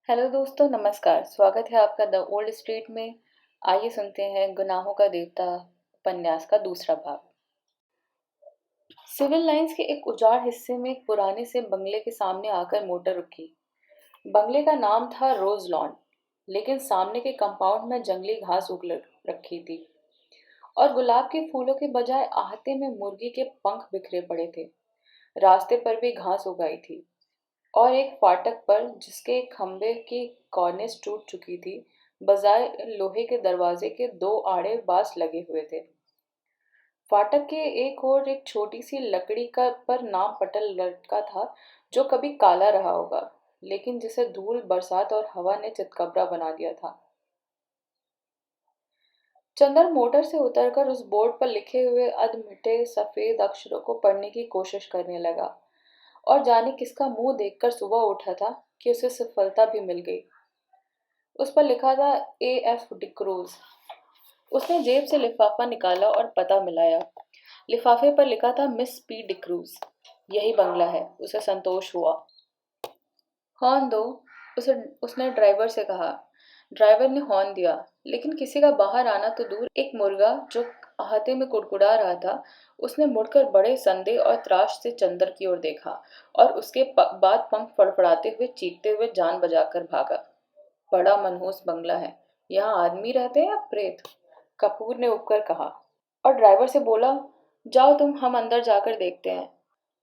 Hello दोस्तों, नमस्कार। स्वागत है आपका द ओल्ड स्ट्रीट में। आइए सुनते हैं गुनाहों का देवता उपन्यास का दूसरा भाग। सिविल लाइंस के एक उजाड़ हिस्से में एक पुराने से बंगले के सामने आकर मोटर रुकी। बंगले का नाम था रोज लॉन, लेकिन सामने के कंपाउंड में जंगली घास उग रखी थी और गुलाब के फूलों के बजाय आहते में मुर्गी के पंख बिखरे पड़े थे। रास्ते पर भी घास उगाई थी और एक फाटक पर, जिसके एक खंभे की कॉर्निस टूट चुकी थी, बजाय लोहे के दरवाजे के दो आड़े बांस लगे हुए थे। फाटक के एक ओर एक छोटी सी लकड़ी का पर नाम पटल लटका था, जो कभी काला रहा होगा, लेकिन जिसे धूल, बरसात और हवा ने चितकबरा बना दिया था। चंदर मोटर से उतरकर उस बोर्ड पर लिखे हुए अधमिटे सफेद अक्षरों को पढ़ने की कोशिश करने लगा, और जाने किसका मुंह देखकर सुबह उठा था कि उसे सफलता भी मिल गई। उस पर लिखा था A.F. डिक्रूज। उसने जेब से लिफाफा निकाला और पता मिलाया। लिफाफे पर लिखा था मिस पी डिक्रूज। यही बंगला है, उसे संतोष हुआ। हॉर्न दो, उसने ड्राइवर से कहा। ड्राइवर ने हॉर्न दिया, लेकिन किसी का बाहर आना तो दूर, एक मुर्गा जो आहते में कुड़कुड़ा रहा था, उसने मुड़कर बड़े संदेह और त्रास से चंदर की ओर देखा और उसके बाद पंख फड़फड़ाते हुए, चीखते हुए जान बचाकर भागा। बड़ा मनहूस बंगला है। यहाँ आदमी रहते हैं या प्रेत? कपूर ने उठकर कहा और ड्राइवर से बोला, जाओ तुम, हम अंदर जाकर देखते हैं।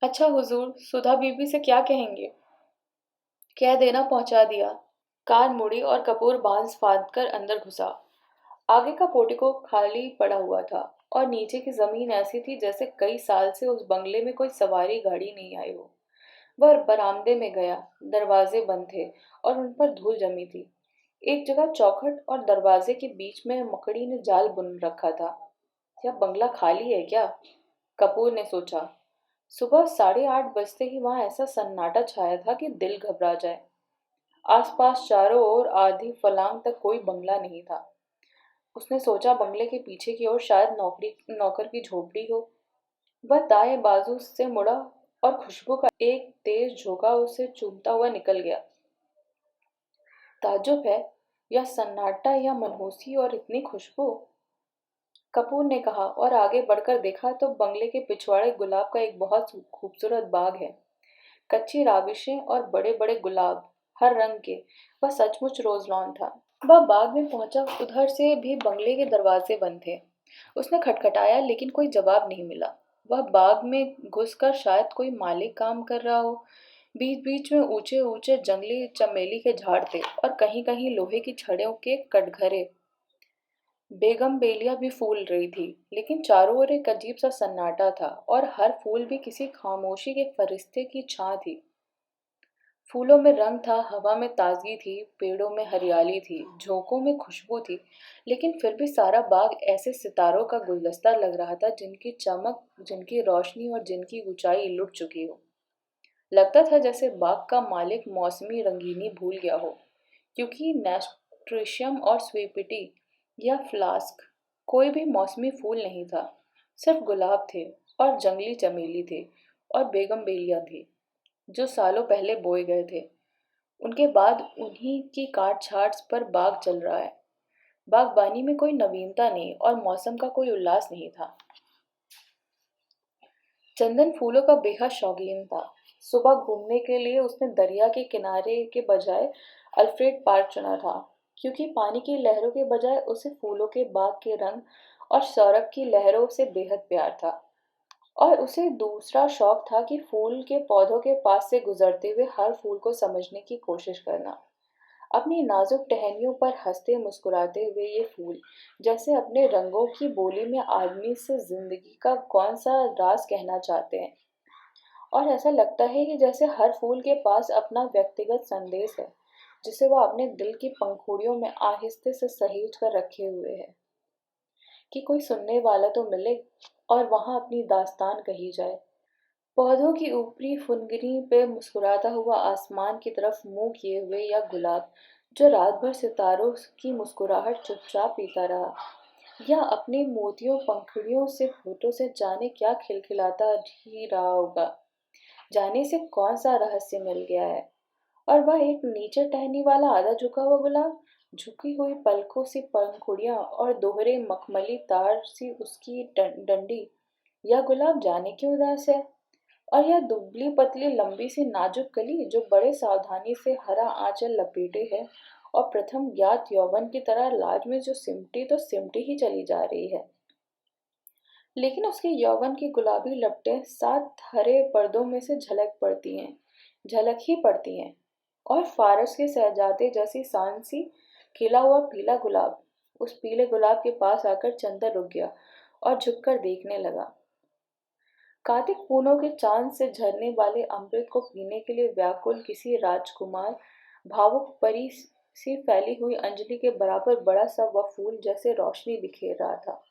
अच्छा हुजूर, सुधा बीबी से क्या कहेंगे? कह देना पहुंचा दिया। कार मुड़ी और कपूर बांस फांद कर अंदर घुसा। आगे का पोर्टिको खाली पड़ा हुआ था और नीचे की जमीन ऐसी थी जैसे कई साल से उस बंगले में कोई सवारी गाड़ी नहीं आई हो। वह बरामदे में गया। दरवाजे बंद थे और उन पर धूल जमी थी। एक जगह चौखट और दरवाजे के बीच में मकड़ी ने जाल बुन रखा था। यह बंगला खाली है क्या? कपूर ने सोचा। सुबह 8:30 बजते ही वहां ऐसा सन्नाटा छाया था कि दिल घबरा जाए। आसपास चारों ओर आधी फलांग तक कोई बंगला नहीं था। उसने सोचा, बंगले के पीछे की ओर शायद नौकर की झोपड़ी हो। वह दाएं बाजू से मुड़ा और खुशबू का एक तेज झोंका उसे चूमता हुआ निकल गया। ताज्जुब है, यह सन्नाटा, यह मनहूसी और इतनी खुशबू। कपूर ने कहा और आगे बढ़कर देखा तो बंगले के पिछवाड़े गुलाब का एक बहुत खूबसूरत बाग है। कच्ची राविशें और बड़े बड़े गुलाब, हर रंग के। वह सचमुच रोजलॉन था। वह बाग में पहुंचा। उधर से भी बंगले के दरवाजे बंद थे। उसने खटखटाया, लेकिन कोई जवाब नहीं मिला। वह बाग में घुसकर शायद कोई माली काम कर रहा हो। बीच बीच में ऊंचे ऊंचे जंगली चमेली के झाड़ थे और कहीं कहीं लोहे की छड़ों के कटघरे। बेगम बेलिया भी फूल रही थी, लेकिन चारों ओर एक अजीब सा सन्नाटा था और हर फूल भी किसी खामोशी के फरिश्ते की छां थी। फूलों में रंग था, हवा में ताजगी थी, पेड़ों में हरियाली थी, झोंकों में खुशबू थी, लेकिन फिर भी सारा बाग ऐसे सितारों का गुलदस्ता लग रहा था, जिनकी चमक, जिनकी रोशनी और जिनकी ऊंचाई लुट चुकी हो। लगता था जैसे बाग का मालिक मौसमी रंगीनी भूल गया हो, क्योंकि नेस्ट्रेशियम और स्वीपिटी या फ्लास्क, कोई भी मौसमी फूल नहीं था। सिर्फ गुलाब थे और जंगली चमेली थे और बेगम बेलिया थी, जो सालों पहले बोए गए थे। उनके बाद उन्हीं की काट छाट पर बाग चल रहा है। बागबानी में कोई नवीनता नहीं और मौसम का कोई उल्लास नहीं था। चंदन फूलों का बेहद शौकीन था। सुबह घूमने के लिए उसने दरिया के किनारे के बजाय अल्फ्रेड पार्क चुना था, क्योंकि पानी की लहरों के बजाय उसे फूलों के बाग के रंग और सौरभ की लहरों से बेहद प्यार था। और उसे दूसरा शौक था कि फूल के पौधों के पास से गुजरते हुए हर फूल को समझने की कोशिश करना। अपनी नाजुक टहनियों पर हंसते मुस्कुराते हुए ये फूल जैसे अपने रंगों की बोली में आदमी से जिंदगी का कौन सा राज कहना चाहते हैं। और ऐसा लगता है कि जैसे हर फूल के पास अपना व्यक्तिगत संदेश है, जिसे वह अपने दिल की पंखुड़ियों में आहिस्ते से सहेज कर रखे हुए है, कि कोई सुनने वाला तो मिले और वहां अपनी दास्तान कही जाए। पौधों की ऊपरी फुनगनी पे मुस्कुराता हुआ आसमान की तरफ मुंह किए हुए या गुलाब, जो रात भर सितारों की मुस्कुराहट चुपचाप पीता रहा, या अपने मोतियों पंखुड़ियों से होठों से जाने क्या खिलखिलाता ही रहा होगा। जाने से कौन सा रहस्य मिल गया है। और वह एक नीचे टहनी वाला आधा झुका हुआ गुलाब, झुकी हुई पलकों सी पंखुड़ियां और दोहरे मखमली तार सी उसकी डंडी। यह गुलाब जाने क्यों उदास है? और यह दुबली पतली लंबी सी नाजुक कली जो बड़े सावधानी से हरा आंचल लपेटे है और प्रथम ज्ञात यौवन की तरह लाज में जो सिमटी तो सिमटी ही चली जा रही है। लेकिन उसके यौवन की गुलाबी लपटें 7 हरे पर्दों में से झलक ही पड़ती हैं। और फारस के शहजादे जैसी शान सी खिला हुआ पीला गुलाब। उस पीले गुलाब के पास आकर चंदर रुक गया और झुककर देखने लगा। कार्तिक पूनों के चांद से झरने वाले अमृत को पीने के लिए व्याकुल किसी राजकुमार भावुक परी सी फैली हुई अंजलि के बराबर बड़ा सा वह फूल जैसे रोशनी बिखेर रहा था।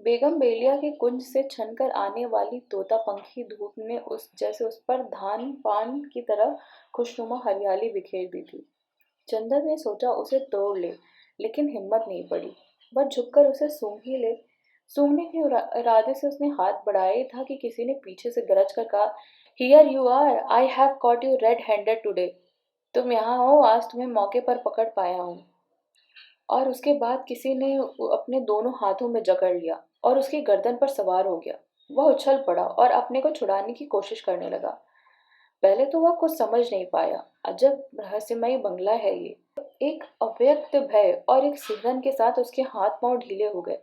बेगम बेलिया के कुंज से छनकर आने वाली तोता पंखी धूप ने उस पर धान पान की तरह खुशनुमा हरियाली बिखेर दी थी। चंदर ने सोचा उसे तोड़ ले, लेकिन हिम्मत नहीं पड़ी। वह झुककर उसे सूंघ ही ले। सूंघने के इरादे से उसने हाथ बढ़ाया ही था कि किसी ने पीछे से गरज कर कहा, here you are, I have caught you red handed today. तुम यहाँ हो, आज तुम्हें मौके पर पकड़ पाया हूँ। और उसके बाद किसी ने अपने दोनों हाथों में जकड़ लिया और उसकी गर्दन पर सवार हो गया। वह उछल पड़ा और अपने को छुड़ाने की कोशिश करने लगा। पहले तो वह कुछ समझ नहीं पाया। अजब रहस्यमयी बंगला है ये। एक अव्यक्त भय और एक सिहरन के साथ उसके हाथ पांव ढीले हो गए,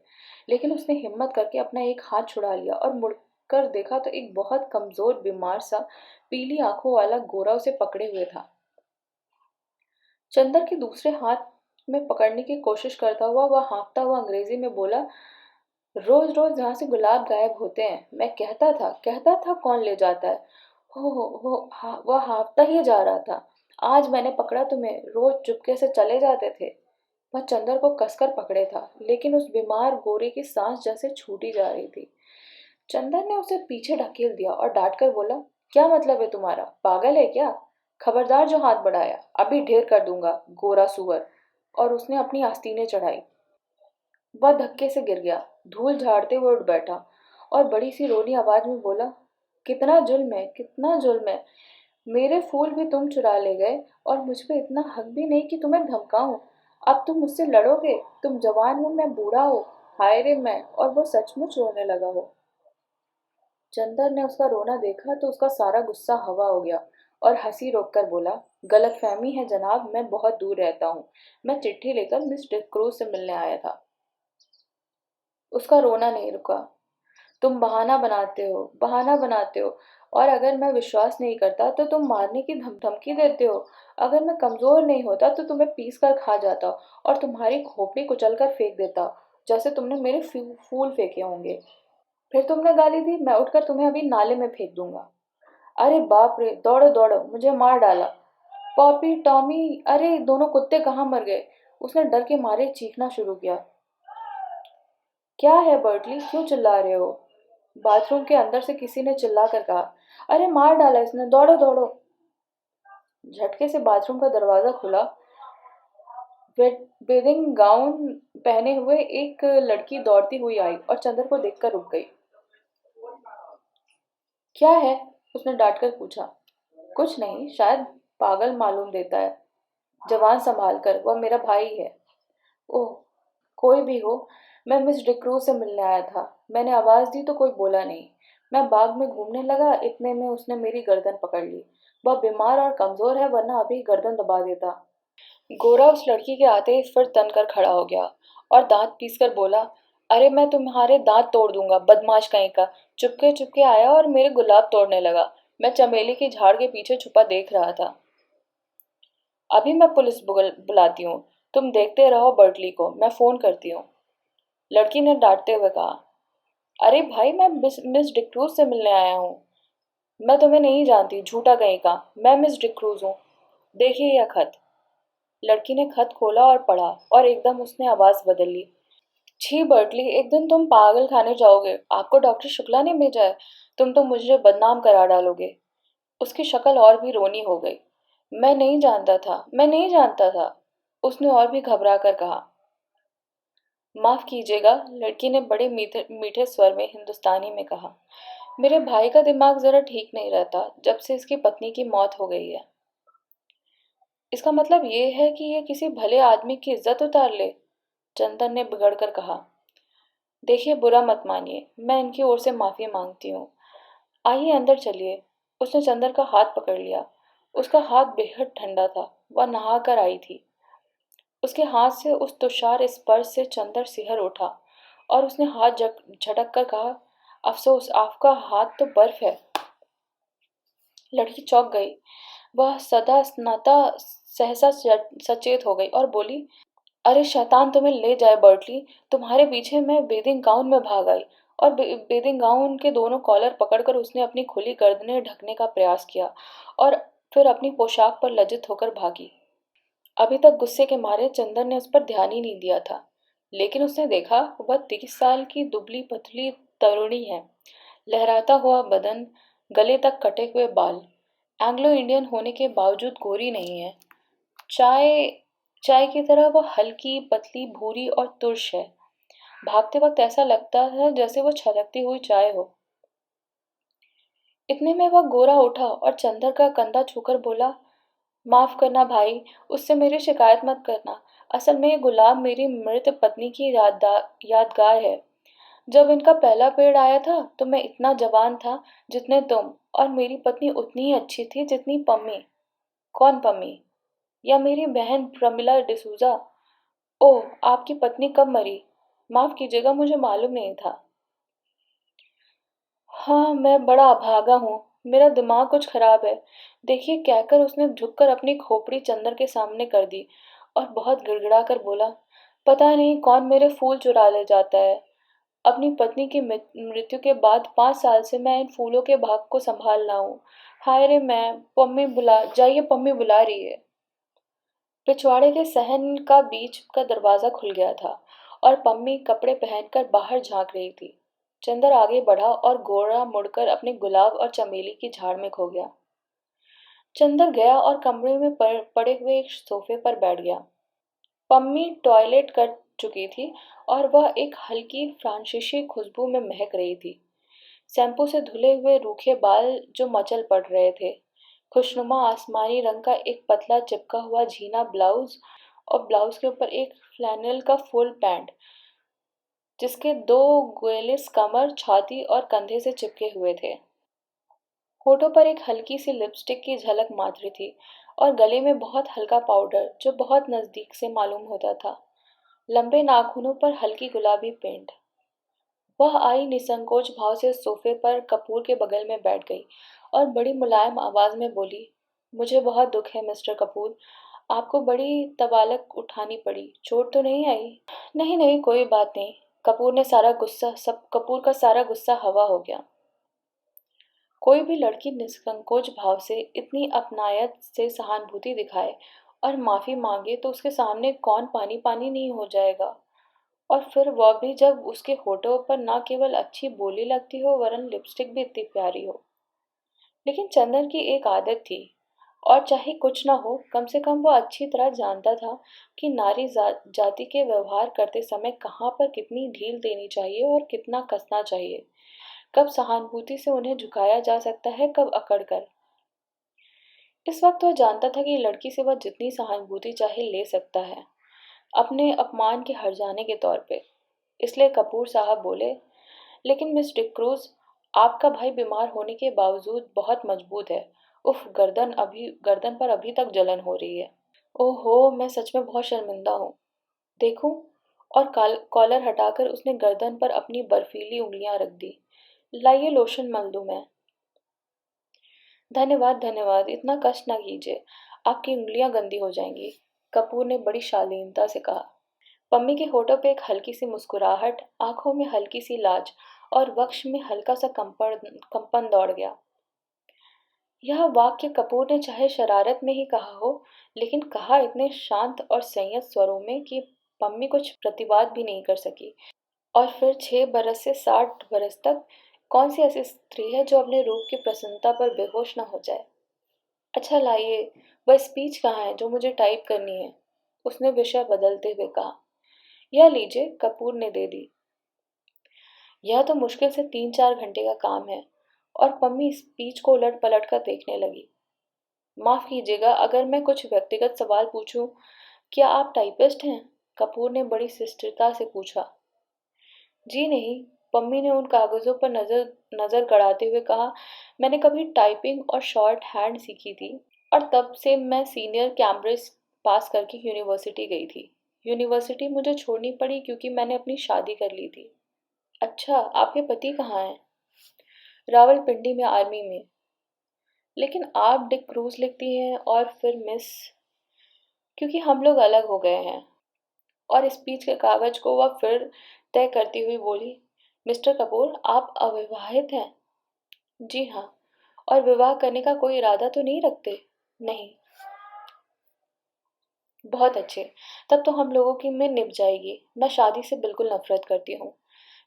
लेकिन उसने हिम्मत करके अपना एक हाथ छुड़ा लिया और मुड़कर देखा तो एक बहुत कमजोर बीमार सा पीली आंखों वाला गोरा उसे पकड़े हुए था। चंदर के दूसरे हाथ में पकड़ने की कोशिश करता हुआ वह हाँफता हुआ अंग्रेजी में बोला, रोज रोज यहाँ से गुलाब गायब होते हैं। मैं कहता था कौन ले जाता है। वह हाँफता ही जा रहा था। आज मैंने पकड़ा तुम्हें, रोज चुपके से चले जाते थे। वह चंदर को कसकर पकड़े था, लेकिन उस बीमार गोरे की सांस जैसे छूटी जा रही थी। चंदर ने उसे पीछे ढकेल दिया और डांट कर बोला, क्या मतलब है तुम्हारा? पागल है क्या? खबरदार जो हाथ बढ़ाया, अभी ढेर कर दूंगा, गोरा सुअर। और उसने अपनी आस्तीनें चढ़ाई। वह धक्के से गिर गया, धूल झाड़ते हुए उठ बैठा और बड़ी सी रोनी आवाज में बोला, कितना जुल्म है, कितना जुल्म है। मेरे फूल भी तुम चुरा ले गए और मुझ पे इतना हक भी नहीं कि तुम्हें धमकाऊं। अब तुम मुझसे लड़ोगे? तुम जवान हो, मैं बूढ़ा हूँ। हाय रे मैं, और वो सचमुच रोने लगा हो। चंदर ने उसका रोना देखा तो उसका सारा गुस्सा हवा हो गया और हंसी रोककर बोला, गलतफहमी है जनाब, मैं बहुत दूर रहता हूँ। मैं चिट्ठी लेकर मिस डिक्रूज से मिलने आया था। उसका रोना नहीं रुका। तुम बहाना बनाते हो। और अगर मैं विश्वास नहीं करता तो तुम मारने की धमकी देते हो। अगर मैं कमजोर नहीं होता तो तुम्हें पीस कर खा जाता और तुम्हारी खोपड़ी कुचल कर फेंक देता, जैसे तुमने मेरे फूल फेंके होंगे। फिर तुमने गाली दी, मैं उठकर तुम्हें अभी नाले में फेंक दूंगा। अरे बाप रे, दौड़ो दौड़ो, मुझे मार डाला। पॉपी, टॉमी, अरे दोनों कुत्ते कहाँ मर गए? उसने डर के मारे चीखना शुरू किया। क्या है बर्टली, क्यों चिल्ला रहे हो? बाथरूम के अंदर से किसी ने चिल्लाकर कहा, अरे मार डाला इसने, दौड़ो दौड़ो। झटके से बाथरूम का दरवाजा खुला। बेदिंग गाउन पहने हुए एक लड़की दौड़ती हुई आई और चंदर को देखकर रुक गई। क्या है? उसने डांट कर पूछा। कुछ नहीं, शायद पागल मालूम देता है। जवान संभाल कर, वह मेरा भाई है। ओह, कोई भी हो, मैं मिस डिक्रूज से मिलने आया था। मैंने आवाज दी तो कोई बोला नहीं। मैं बाग में घूमने लगा, इतने में उसने मेरी गर्दन पकड़ ली। वह बीमार और कमजोर है, वरना अभी गर्दन दबा देता। गोरा उस लड़की के आते ही फिर तनकर खड़ा हो गया और दांत पीसकर बोला, अरे मैं तुम्हारे दांत तोड़ दूंगा, बदमाश कहीं का। चुपके चुपके आया और मेरे गुलाब तोड़ने लगा। मैं चमेली की झाड़ के पीछे छुपा देख रहा था। अभी मैं पुलिस बुलाती हूँ। तुम देखते रहो बर्टली को, मैं फोन करती हूँ। लड़की ने डांटते हुए कहा, अरे भाई, मैं मिस डिक्रूज से मिलने आया हूँ। मैं तुम्हें नहीं जानती, झूठा कहीं का। मैं मिस डिक्रूज हूँ। देखिए यह खत। लड़की ने खत खोला और पढ़ा और एकदम उसने आवाज बदल ली। छी बर्टली, एक दिन तुम पागल खाने जाओगे। आपको डॉक्टर शुक्ला ने भेजा है। तुम तो मुझे बदनाम करा डालोगे। उसकी शक्ल और भी रोनी हो गई। मैं नहीं जानता था। उसने और भी घबरा कर कहा। माफ कीजिएगा, लड़की ने बड़े मीठे मीठे स्वर में हिंदुस्तानी में कहा, मेरे भाई का दिमाग जरा ठीक नहीं रहता जब से इसकी पत्नी की मौत हो गई है। इसका मतलब ये है कि ये किसी भले आदमी की इज्जत उतार ले? चंदन ने बिगड़कर कहा। देखिए, बुरा मत मानिए, मैं इनकी ओर से माफी मांगती हूँ। आइए अंदर चलिए। उसने चंदर का हाथ पकड़ लिया। उसका हाथ बेहद ठंडा था। वह नहा कर आई थी। उसके हाथ से उस तुषार स्पर्श से चंदर सिहर उठा और उसने हाथ झटक कर कहा, अफसोस, आपका हाथ तो बर्फ है। लड़की चौंक गई। वह सदा स्नाता सहसा सचेत हो गई और बोली, अरे शैतान तुम्हें ले जाए बर्टली, तुम्हारे पीछे मैं बेदिंग गाउन में भाग आई। और बेदिंग गाउन के दोनों कॉलर पकड़कर उसने अपनी खुली गर्दनें ढकने का प्रयास किया और फिर अपनी पोशाक पर लज्जित होकर भागी। अभी तक गुस्से के मारे चंदन ने उस पर ध्यान ही नहीं दिया था, लेकिन उसने देखा वह 30 साल की दुबली पतली तरुणी है। लहराता हुआ बदन, गले तक कटे हुए बाल। एंग्लो इंडियन होने के बावजूद गोरी नहीं है। चाय चाय की तरह वह हल्की पतली भूरी और तुर्श है। भागते वक्त ऐसा लगता है जैसे वो छलकती हुई चाय हो। इतने में वह गोरा उठा और चंदर का कंधा छूकर बोला, माफ करना भाई, उससे मेरी शिकायत मत करना। असल में ये गुलाब मेरी मृत पत्नी की यादगार है। जब इनका पहला पेड़ आया था तो मैं इतना जवान था जितने तुम, और मेरी पत्नी उतनी ही अच्छी थी जितनी पम्मी। कौन पम्मी? या मेरी बहन प्रमिला डिसूजा? ओह, आपकी पत्नी कब मरी? माफ कीजिएगा, मुझे मालूम नहीं था। हाँ, मैं बड़ा अभागा हूँ। मेरा दिमाग कुछ खराब है। देखिए, कहकर उसने झुककर अपनी खोपड़ी चंदर के सामने कर दी और बहुत गिड़गिड़ा कर बोला, पता नहीं कौन मेरे फूल चुरा ले जाता है। अपनी पत्नी की मृत्यु के बाद 5 साल से मैं इन फूलों के भाग को संभाल रहा हूँ। हाय रे, मैं पम्मी बुला जाइए, पम्मी बुला रही है। पिछवाड़े के सहन का बीच का दरवाजा खुल गया था और पम्मी कपड़े पहनकर बाहर झांक रही थी। चंदर आगे बढ़ा और गोरा मुड़कर अपने गुलाब और चमेली की झाड़ में खो गया। चंदर गया और कमरे में पड़े हुए एक सोफे पर बैठ गया। पम्मी टॉयलेट कर चुकी थी और वह एक हल्की फ्रांसीसी खुशबू में महक रही थी। शैम्पू से धुले हुए रूखे बाल जो मचल पड़ रहे थे। खुशनुमा आसमानी रंग का एक पतला चिपका हुआ झीना ब्लाउज और ब्लाउज के ऊपर एक फ्लैनेल का फुल पैंट, जिसके दो ग्वेलिस कमर, छाती और कंधे से चिपके हुए थे। होठों पर एक हल्की सी लिपस्टिक की झलक मात्र थी और गले में बहुत हल्का पाउडर जो बहुत नजदीक से मालूम होता था। लंबे नाखूनों पर हल्की गुलाबी पेंट। वह आई निसंकोच भाव से सोफे पर कपूर के बगल में बैठ गई और बड़ी मुलायम आवाज में बोली, मुझे बहुत दुख है मिस्टर कपूर, आपको बड़ी तबालक उठानी पड़ी, चोट तो नहीं आई? नहीं नहीं, कोई बात नहीं। कपूर का सारा गुस्सा हवा हो गया। कोई भी लड़की निसंकोच भाव से इतनी अपनायत से सहानुभूति दिखाए और माफी मांगे तो उसके सामने कौन पानी पानी नहीं हो जाएगा। और फिर वह भी जब उसके होठों पर न केवल अच्छी बोली लगती हो वरन लिपस्टिक भी इतनी प्यारी हो। लेकिन चंदन की एक आदत थी, और चाहे कुछ न हो, कम से कम वह अच्छी तरह जानता था कि नारी जाति के व्यवहार करते समय कहाँ पर कितनी ढील देनी चाहिए और कितना कसना चाहिए। कब सहानुभूति से उन्हें झुकाया जा सकता है, कब अकड़ कर। इस वक्त वह जानता था कि लड़की से वह जितनी सहानुभूति चाहे ले सकता है, अपने अपमान के हर जाने के तौर पे। इसलिए कपूर साहब बोले, लेकिन मिस डिक्रूज, आपका भाई बीमार होने के बावजूद बहुत मजबूत है। उफ, गर्दन पर अभी तक जलन हो रही है। ओहो, मैं सच में बहुत शर्मिंदा हूँ। देखूं? और कॉलर हटाकर उसने गर्दन पर अपनी बर्फीली उंगलियां रख दी। लाइए, लोशन मल दूं मैं? धन्यवाद धन्यवाद, इतना कष्ट ना कीजिए, आपकी उंगलियां गंदी हो जाएंगी, कपूर ने बड़ी शालीनता से कहा। पम्मी के होठों पे एक हल्की सी मुस्कुराहट, आंखों में हल्की सी लाज और वक्ष में हल्का सा कंपन दौड़ गया। यह वाक्य कपूर ने चाहे शरारत में ही कहा हो, लेकिन कहा इतने शांत और संयत स्वरों में कि पम्मी कुछ प्रतिवाद भी नहीं कर सकी। और फिर 6 बरस से 60 बरस तक कौन सी ऐसी स्त्री है जो अपने रूप की प्रसन्नता पर बेहोश न हो जाए? अच्छा लाइए, वह स्पीच कहाँ है जो मुझे टाइप करनी है? उसने विषय बदलते हुए कहा। यह लीजिए, कपूर ने दे दी। यह तो मुश्किल से 3-4 घंटे का काम है। और पम्मी स्पीच को उलट पलट कर देखने लगी। माफ़ कीजिएगा, अगर मैं कुछ व्यक्तिगत सवाल पूछूं, क्या आप टाइपिस्ट हैं? कपूर ने बड़ी शिष्टता से पूछा। जी नहीं, पम्मी ने उन कागज़ों पर नज़र नज़र गड़ाते हुए कहा, मैंने कभी टाइपिंग और शॉर्ट हैंड सीखी थी और तब से मैं सीनियर कैम्ब्रिज पास करके यूनिवर्सिटी गई थी। यूनिवर्सिटी मुझे छोड़नी पड़ी क्योंकि मैंने अपनी शादी कर ली थी। अच्छा, आपके पति कहाँ हैं? रावलपिंडी में आर्मी में। लेकिन आप डिक क्रूज लिखती हैं और फिर मिस। क्योंकि हम लोग अलग हो गए हैं। और स्पीच के कागज को वह फिर तय करती हुई बोली, मिस्टर कपूर, आप अविवाहित हैं? जी हाँ। और विवाह करने का कोई इरादा तो नहीं रखते? नहीं। बहुत अच्छे। तब तो हम लोगों की में निभ जाएगी। मैं शादी से बिल्कुल नफरत करती हूँ।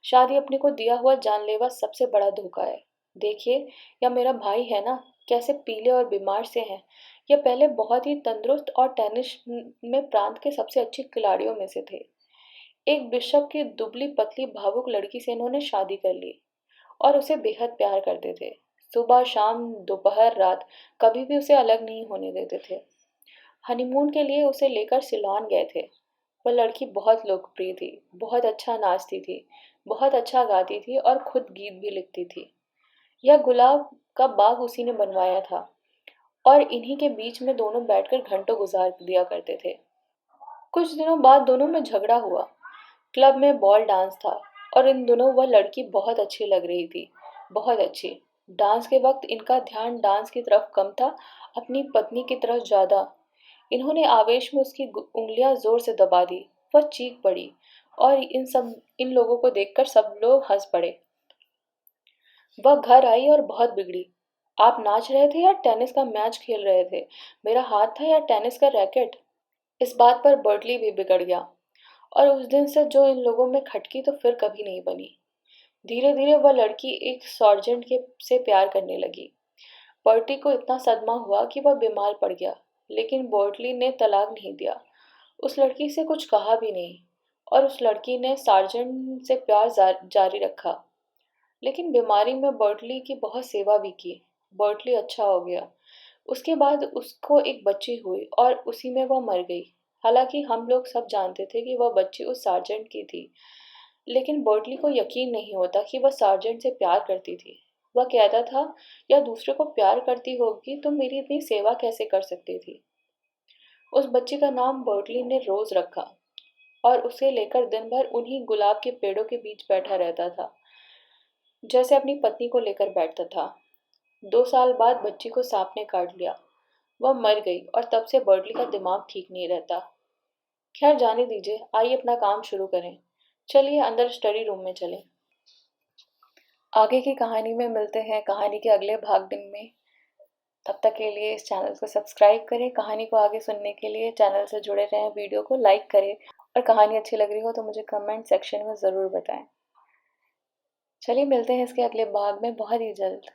शादी अपने को दिया हुआ जानलेवा सबसे बड़ा धोखा है। देखिए, यह मेरा भाई है ना, कैसे पीले और बीमार से हैं। यह पहले बहुत ही तंदुरुस्त और टेनिस में प्रांत के सबसे अच्छे खिलाड़ियों में से थे। एक बिशप की दुबली पतली भावुक लड़की से इन्होंने शादी कर ली और उसे बेहद प्यार करते थे। सुबह शाम दोपहर रात कभी भी उसे अलग नहीं होने देते थे। हनीमून के लिए उसे लेकर सिलोन गए थे। वह लड़की बहुत लोकप्रिय थी, बहुत अच्छा नाचती थी, बहुत अच्छा गाती थी और खुद गीत भी लिखती थी। यह गुलाब का बाग उसी ने बनवाया था और इन्हीं के बीच में दोनों बैठकर घंटों गुजार दिया करते थे। कुछ दिनों बाद दोनों में झगड़ा हुआ। क्लब में बॉल डांस था और इन दिनों वह लड़की बहुत अच्छी लग रही थी, बहुत अच्छी। डांस के वक्त इनका ध्यान डांस की तरफ कम था, अपनी पत्नी की तरफ ज्यादा। इन्होंने आवेश में उसकी उंगलियां जोर से दबा दी। वह चीख पड़ी और इन लोगों को देखकर सब लोग हंस पड़े। वह घर आई और बहुत बिगड़ी। आप नाच रहे थे या टेनिस का मैच खेल रहे थे? मेरा हाथ था या टेनिस का रैकेट? इस बात पर बर्टली भी बिगड़ गया और उस दिन से जो इन लोगों में खटकी तो फिर कभी नहीं बनी। धीरे धीरे वह लड़की एक सार्जेंट के से प्यार करने लगी। बर्टी को इतना सदमा हुआ कि वह बीमार पड़ गया, लेकिन बर्टली ने तलाक नहीं दिया। उस लड़की से कुछ कहा भी नहीं और उस लड़की ने सार्जेंट से प्यार जारी रखा। लेकिन बीमारी में बर्टली की बहुत सेवा भी की। बर्टली अच्छा हो गया। उसके बाद उसको एक बच्ची हुई और उसी में वह मर गई। हालांकि हम लोग सब जानते थे कि वह बच्ची उस सार्जेंट की थी, लेकिन बर्टली को यकीन नहीं होता कि वह सार्जेंट से प्यार करती थी। वह कहता था, या दूसरे को प्यार करती होगी तो मेरी इतनी सेवा कैसे कर सकती थी। उस बच्ची का नाम बर्टली ने रोज रखा और उसे लेकर दिन भर उन्हीं गुलाब के पेड़ों के बीच बैठा रहता था, जैसे अपनी पत्नी को लेकर बैठता था। 2 साल बाद बच्ची को सांप ने काट लिया। वह मर गई और तब से बर्टली का दिमाग ठीक नहीं रहता। खैर जाने दीजिए, आइए अपना काम शुरू करें। चलिए अंदर स्टडी रूम में चलें। आगे की कहानी में मिलते हैं कहानी के अगले भाग में। तब तक के लिए इस चैनल को सब्सक्राइब करें। कहानी को आगे सुनने के लिए चैनल से जुड़े रहें, वीडियो को लाइक करें और कहानी अच्छी लग रही हो तो मुझे कमेंट सेक्शन में ज़रूर बताएं। चलिए मिलते हैं इसके अगले भाग में बहुत ही जल्द।